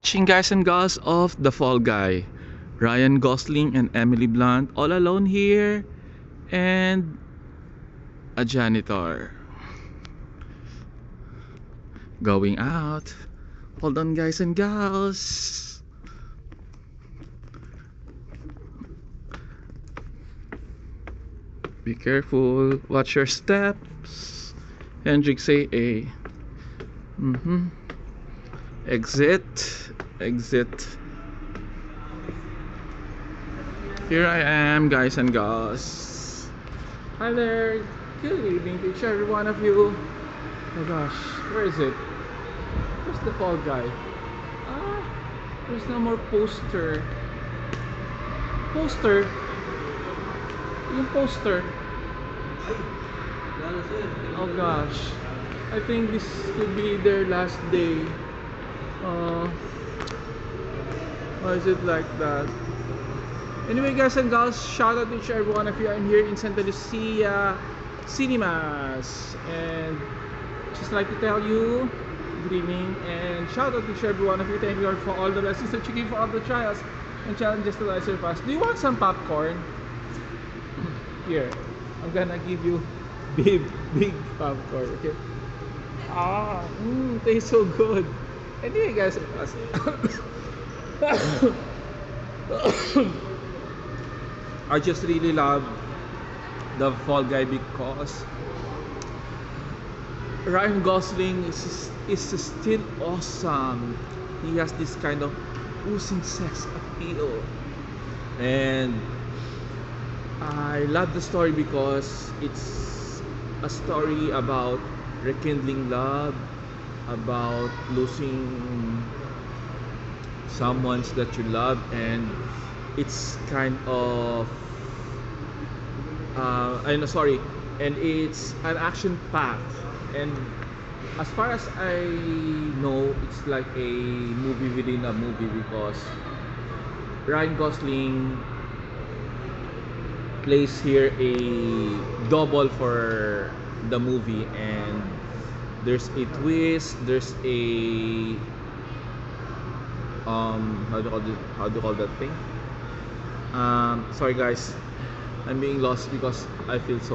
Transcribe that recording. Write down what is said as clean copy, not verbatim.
Watching guys and gals of The Fall Guy. Ryan Gosling and Emily Blunt all alone here, and a janitor going out. Hold on guys and gals. Be careful, watch your steps. Hendrik say A. Exit. Here I am, guys and gals. Hi there. Good evening to each and every one of you. Oh gosh, where is it? Where's the Fall Guy? There's no more poster. Yung poster. Oh gosh, I think this could be their last day. Why is it like that? Anyway, guys and gals, shout out to each and every one of you. I'm here in Santa Lucia Cinemas, and just like to tell you good evening, and shout out to each and every one of you. Thank you for all the blessings that you give, for all the trials and challenges that I surpassed. Do you want some popcorn? Here, I'm gonna give you big popcorn, okay? Tastes so good. Anyway, guys, I just really love The Fall Guy because Ryan Gosling is still awesome. He has this kind of oozing sex appeal, and I love the story because it's a story about rekindling love, about losing someone that you love, and it's kind of and it's an action packed, and as far as I know, it's like a movie within a movie because Ryan Gosling plays here a double for the movie, and there's a twist, there's a how do you call that thing? Sorry guys, I'm being lost because I feel so